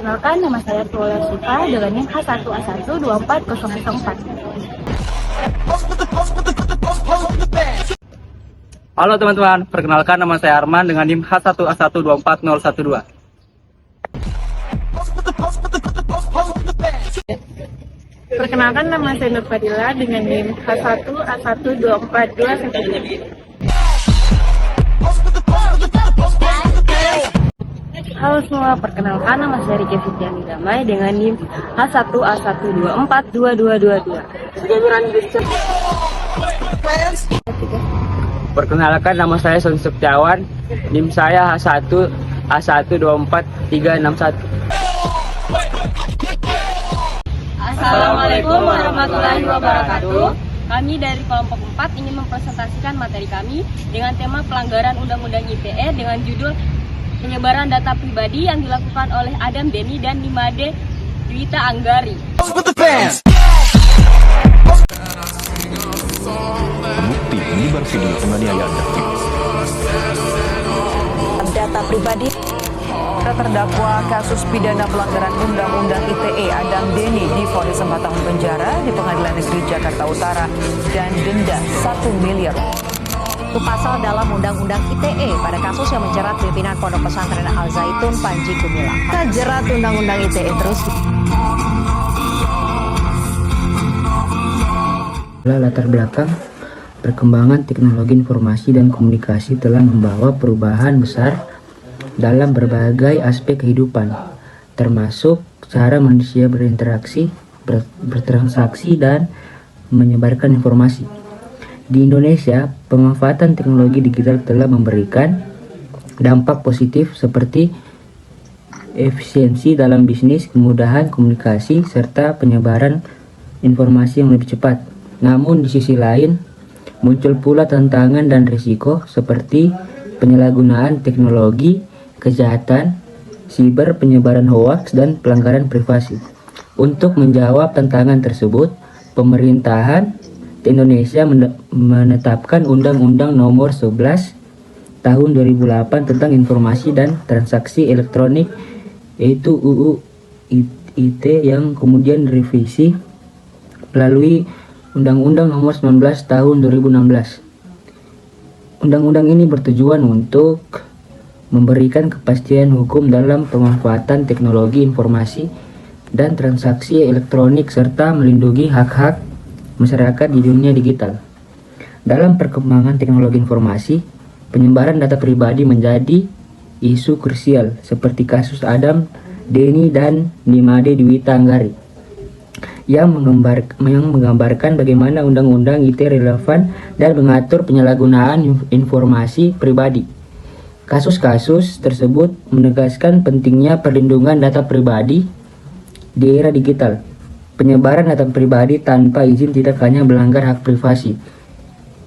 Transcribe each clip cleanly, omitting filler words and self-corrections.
Perkenalkan, nama saya Tuala Syifa dengan NIM H1A1240004. Halo teman-teman, perkenalkan nama saya Arman dengan NIM H1A1240012. Perkenalkan, nama saya Nur Fadila dengan NIM H1A12421. Halo semua, perkenalkan nama saya Riki Fitriani Damai dengan NIM H1A1242222. Perkenalkan nama saya Soni Setiawan, NIM saya H1A12431. Assalamualaikum warahmatullahi wabarakatuh. Kami dari kelompok 4 ingin mempresentasikan materi kami dengan tema pelanggaran Undang-Undang ITE dengan judul penyebaran data pribadi yang dilakukan oleh Adam Denny dan Nimade Dwita Anggari. Terbukti menyebar video penganiayaan data pribadi terdakwa kasus pidana pelanggaran Undang-Undang ITE Adam Denny divonis 4 tahun penjara di Pengadilan Negeri Jakarta Utara dan denda 1 miliar. Itu pasal dalam Undang-Undang ITE pada kasus yang menjerat pimpinan Pondok Pesantren Al Zaitun Panji Gumilang. Jerat Undang-Undang ITE terus. Latar belakang perkembangan teknologi informasi dan komunikasi telah membawa perubahan besar dalam berbagai aspek kehidupan, termasuk cara manusia berinteraksi, bertransaksi, dan menyebarkan informasi. Di Indonesia, pemanfaatan teknologi digital telah memberikan dampak positif seperti efisiensi dalam bisnis, kemudahan komunikasi, serta penyebaran informasi yang lebih cepat. Namun di sisi lain, muncul pula tantangan dan risiko seperti penyalahgunaan teknologi, kejahatan siber, penyebaran hoaks, dan pelanggaran privasi. Untuk menjawab tantangan tersebut, pemerintahan Indonesia menetapkan Undang-Undang Nomor 11 Tahun 2008 tentang Informasi dan Transaksi Elektronik, yaitu UU ITE, yang kemudian direvisi melalui Undang-Undang Nomor 19 Tahun 2016. Undang-undang ini bertujuan untuk memberikan kepastian hukum dalam pemanfaatan teknologi informasi dan transaksi elektronik serta melindungi hak-hak masyarakat di dunia digital. Dalam perkembangan teknologi informasi, penyebaran data pribadi menjadi isu krusial seperti kasus Adam Denny dan Nimade Dwita Anggari yang menggambarkan bagaimana Undang-Undang ITE relevan dan mengatur penyalahgunaan informasi pribadi. Kasus-kasus tersebut menegaskan pentingnya perlindungan data pribadi di era digital. Penyebaran data pribadi tanpa izin tidak hanya melanggar hak privasi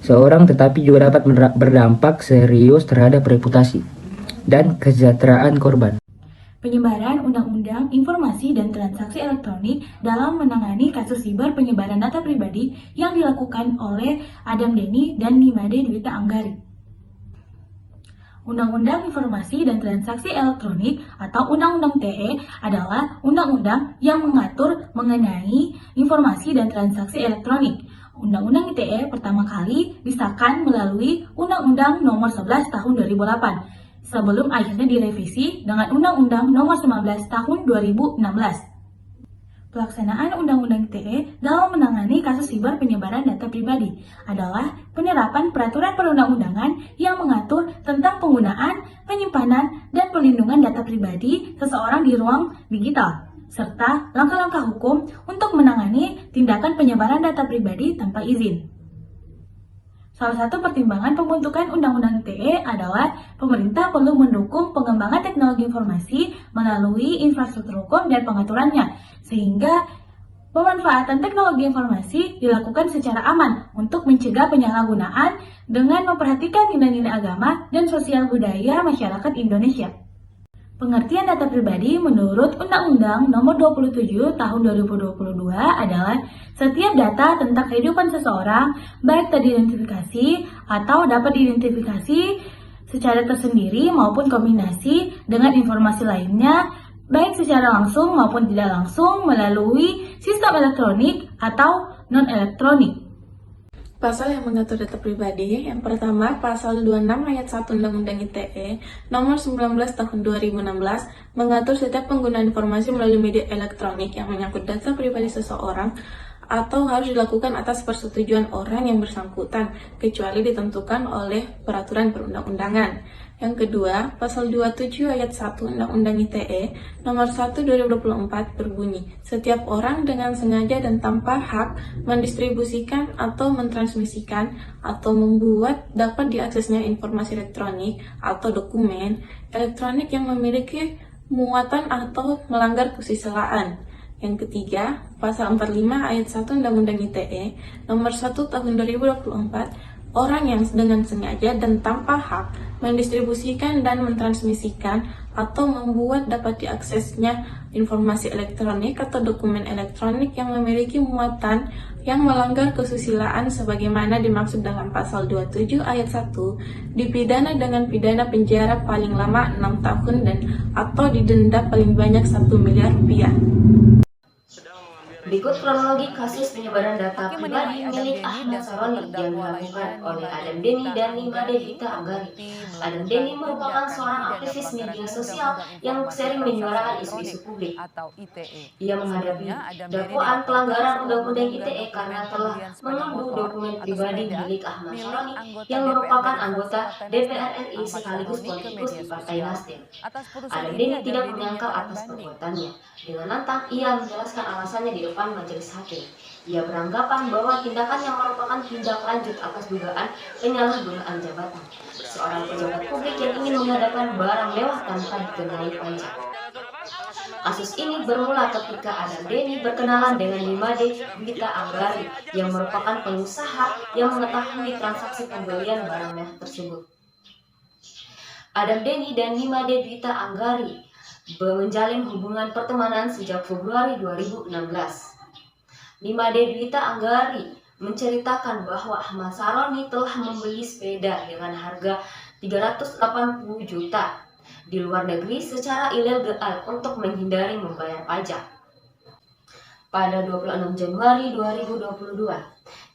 seorang, tetapi juga dapat berdampak serius terhadap reputasi dan kesejahteraan korban. Penyebaran Undang-Undang Informasi dan Transaksi Elektronik dalam menangani kasus siber penyebaran data pribadi yang dilakukan oleh Adam Denny dan Nimade Dwita Anggari. Undang-Undang Informasi dan Transaksi Elektronik atau Undang-Undang ITE adalah undang-undang yang mengatur mengenai informasi dan transaksi elektronik. Undang-Undang ITE pertama kali disahkan melalui Undang-Undang Nomor 11 Tahun 2008 sebelum akhirnya direvisi dengan Undang-Undang Nomor 19 Tahun 2016. Pelaksanaan Undang-Undang ITE dalam menangani kasus siber penyebaran data pribadi adalah penerapan peraturan perundang-undangan yang mengatur tentang penggunaan, penyimpanan, dan perlindungan data pribadi seseorang di ruang digital, serta langkah-langkah hukum untuk menangani tindakan penyebaran data pribadi tanpa izin. Salah satu pertimbangan pembentukan Undang-Undang ITE adalah pemerintah perlu mendukung pengembangan teknologi informasi melalui infrastruktur hukum dan pengaturannya, sehingga pemanfaatan teknologi informasi dilakukan secara aman untuk mencegah penyalahgunaan dengan memperhatikan nilai-nilai agama dan sosial budaya masyarakat Indonesia. Pengertian data pribadi menurut Undang-Undang Nomor 27 Tahun 2022 adalah setiap data tentang kehidupan seseorang, baik teridentifikasi atau dapat diidentifikasi secara tersendiri maupun kombinasi dengan informasi lainnya baik secara langsung maupun tidak langsung melalui sistem elektronik atau non-elektronik. Pasal yang mengatur data pribadi, yang pertama pasal 26 ayat 1 Undang-Undang ITE nomor 19 tahun 2016 mengatur setiap penggunaan informasi melalui media elektronik yang menyangkut data pribadi seseorang atau harus dilakukan atas persetujuan orang yang bersangkutan, kecuali ditentukan oleh peraturan perundang-undangan. Yang kedua, pasal 27 ayat 1 Undang-Undang ITE nomor 1 2024 berbunyi, setiap orang dengan sengaja dan tanpa hak mendistribusikan atau mentransmisikan atau membuat dapat diaksesnya informasi elektronik atau dokumen elektronik yang memiliki muatan atau melanggar kesusilaan. Yang ketiga, pasal 45 ayat 1 Undang-Undang ITE nomor 1 tahun 2024, orang yang dengan sengaja dan tanpa hak mendistribusikan dan mentransmisikan atau membuat dapat diaksesnya informasi elektronik atau dokumen elektronik yang memiliki muatan yang melanggar kesusilaan sebagaimana dimaksud dalam pasal 27 ayat 1 dipidana dengan pidana penjara paling lama 6 tahun dan atau didenda paling banyak 1 miliar rupiah. Berikut kronologi kasus penyebaran data pribadi milik Ahmad Saroni yang dilakukan oleh Adam Denny dan Nimade Dita Anggari. Adam Denny merupakan seorang aktivis media sosial yang sering menyuarakan isu-isu publik. Ia menghadapi dakwaan pelanggaran Undang-Undang ITE karena telah mengunduh dokumen pribadi milik Ahmad Saroni yang merupakan anggota DPR RI sekaligus politikus di Partai Nasdem. Adam Denny tidak menyangkal atas perbuatannya. Dengan lantang, ia menjelaskan alasannya di depan majelis hakim. Ia beranggapan bahwa tindakan yang merupakan tindak lanjut atas dugaan penyalahgunaan jabatan seorang pejabat publik yang ingin mengadakan barang mewah tanpa dikenai pajak. Kasus ini bermula ketika Adam Denny berkenalan dengan Nimade Dita Anggari yang merupakan pengusaha yang mengetahui transaksi pembelian barang mewah tersebut. Adam Denny dan Nimade Dita Anggari menjalin hubungan pertemanan sejak Februari 2016. Nimade Dita Anggari menceritakan bahwa Ahmad Saroni telah membeli sepeda dengan harga 380 juta di luar negeri secara ilegal untuk menghindari membayar pajak. Pada 26 Januari 2022,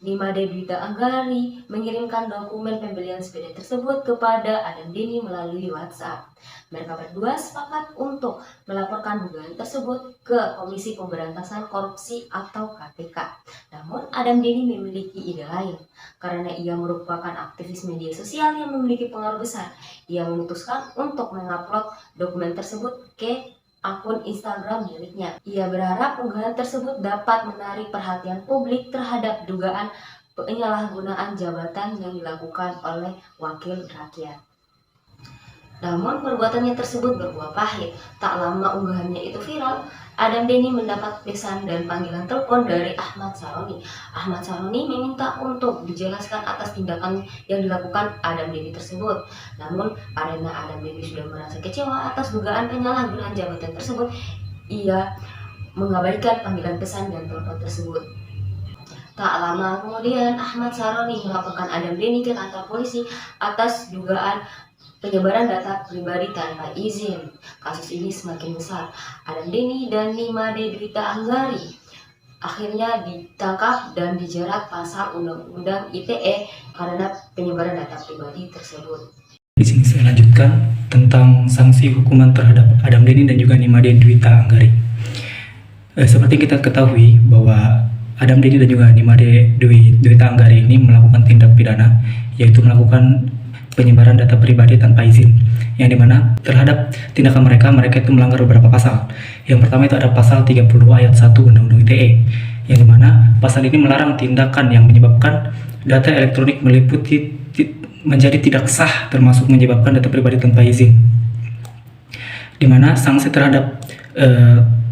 Nimade Dita Anggari mengirimkan dokumen pembelian sepeda tersebut kepada Adam Denny melalui WhatsApp. Mereka berdua sepakat untuk melaporkan dugaan tersebut ke Komisi Pemberantasan Korupsi atau KPK. Namun Adam Denny memiliki ide lain. Karena ia merupakan aktivis media sosial yang memiliki pengaruh besar, ia memutuskan untuk mengupload dokumen tersebut ke akun Instagram miliknya. Ia berharap unggahan tersebut dapat menarik perhatian publik terhadap dugaan penyalahgunaan jabatan yang dilakukan oleh wakil rakyat. Namun perbuatannya tersebut berbuah pahit. Tak lama unggahannya itu viral, Adam Denny mendapat pesan dan panggilan telepon dari Ahmad Saroni. Ahmad Saroni meminta untuk dijelaskan atas tindakan yang dilakukan Adam Denny tersebut. Namun karena Adam Denny sudah merasa kecewa atas dugaan penyalahgunaan jabatan tersebut, ia mengabaikan panggilan pesan dan telepon tersebut. Tak lama kemudian Ahmad Saroni melaporkan Adam Denny ke kantor polisi atas dugaan penyebaran data pribadi tanpa izin. Kasus ini semakin besar. Adam Denny dan Nimade Dita Anggari akhirnya ditangkap dan dijerat pasal Undang-Undang ITE karena penyebaran data pribadi tersebut. Di sini saya lanjutkan tentang sanksi hukuman terhadap Adam Denny dan juga Nimade Dita Anggari. Seperti kita ketahui bahwa Adam Denny dan juga Nimade Dita Anggari ini melakukan tindak pidana, yaitu melakukan penyebaran data pribadi tanpa izin, yang dimana terhadap tindakan mereka itu melanggar beberapa pasal. Yang pertama itu ada pasal 30 ayat 1 Undang-Undang ITE, yang dimana pasal ini melarang tindakan yang menyebabkan data elektronik meliputi menjadi tidak sah, termasuk menyebabkan data pribadi tanpa izin, dimana sanksi terhadap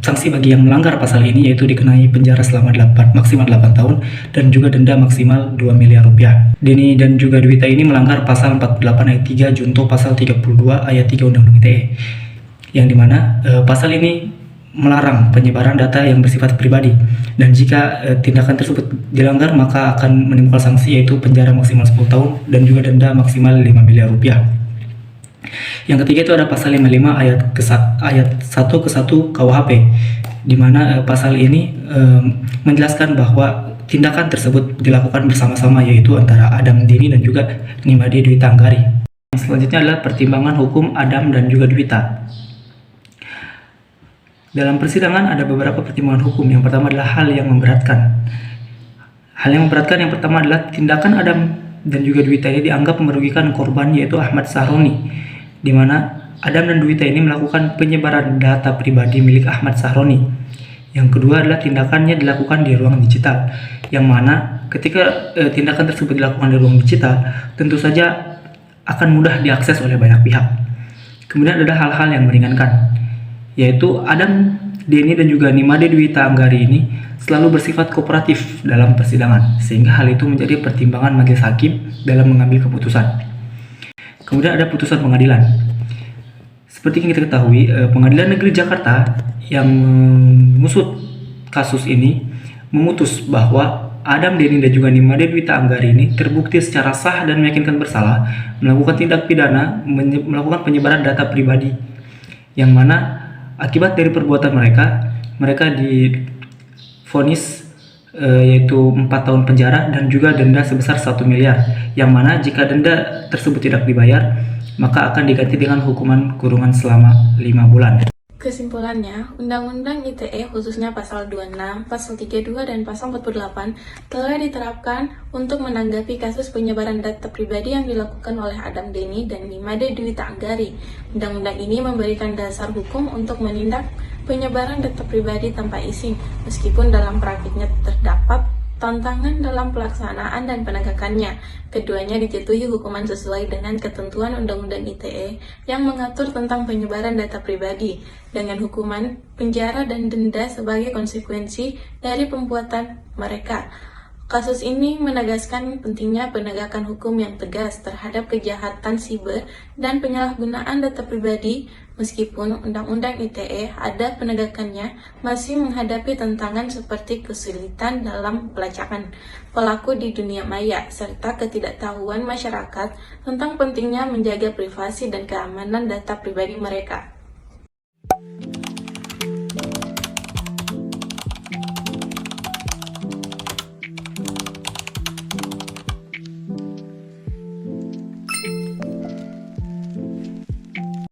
sanksi bagi yang melanggar pasal ini yaitu dikenai penjara selama maksimal 8 tahun dan juga denda maksimal 2 miliar rupiah. Denny dan juga Dita ini melanggar pasal 48 ayat 3 junto pasal 32 ayat 3 Undang-Undang ITE, yang dimana pasal ini melarang penyebaran data yang bersifat pribadi, dan jika tindakan tersebut dilanggar maka akan menimbulkan sanksi yaitu penjara maksimal 10 tahun dan juga denda maksimal 5 miliar rupiah. Yang ketiga itu ada pasal 55 ayat 1 ke 1 KUHP, di mana pasal ini menjelaskan bahwa tindakan tersebut dilakukan bersama-sama, yaitu antara Adam Deni dan juga Nimade Dwita Anggari. Yang selanjutnya adalah pertimbangan hukum Adam dan juga Dwita. Dalam persidangan ada beberapa pertimbangan hukum. Yang pertama adalah hal yang memberatkan. Hal yang memberatkan yang pertama adalah tindakan Adam dan juga Dwita ini dianggap merugikan korban, yaitu Ahmad Sahroni, di mana Adam dan Dwita ini melakukan penyebaran data pribadi milik Ahmad Sahroni. Yang kedua adalah tindakannya dilakukan di ruang digital, yang mana ketika tindakan tersebut dilakukan di ruang digital, tentu saja akan mudah diakses oleh banyak pihak. Kemudian ada hal-hal yang meringankan, yaitu Adam Deni dan juga Nimade Dwita Anggari ini selalu bersifat kooperatif dalam persidangan, sehingga hal itu menjadi pertimbangan majelis hakim dalam mengambil keputusan. Kemudian ada putusan pengadilan. Seperti yang kita ketahui, Pengadilan Negeri Jakarta yang mengusut kasus ini memutus bahwa Adam Deni dan juga Nimade Dwita Anggari ini terbukti secara sah dan meyakinkan bersalah melakukan tindak pidana melakukan penyebaran data pribadi, yang mana akibat dari perbuatan mereka divonis yaitu 4 tahun penjara dan juga denda sebesar 1 miliar, yang mana jika denda tersebut tidak dibayar maka akan diganti dengan hukuman kurungan selama 5 bulan. Kesimpulannya, Undang-Undang ITE khususnya Pasal 26, Pasal 32, dan Pasal 48 telah diterapkan untuk menanggapi kasus penyebaran data pribadi yang dilakukan oleh Adam Deni dan Nimade Dwita Anggari. Undang-undang ini memberikan dasar hukum untuk menindak penyebaran data pribadi tanpa izin, meskipun dalam praktiknya terdapat tantangan dalam pelaksanaan dan penegakannya. Keduanya dijatuhi hukuman sesuai dengan ketentuan Undang-Undang ITE yang mengatur tentang penyebaran data pribadi, dengan hukuman penjara dan denda sebagai konsekuensi dari pembuatan mereka. Kasus ini menegaskan pentingnya penegakan hukum yang tegas terhadap kejahatan siber dan penyalahgunaan data pribadi. Meskipun Undang-Undang ITE ada penegakannya, masih menghadapi tantangan seperti kesulitan dalam pelacakan pelaku di dunia maya, serta ketidaktahuan masyarakat tentang pentingnya menjaga privasi dan keamanan data pribadi mereka.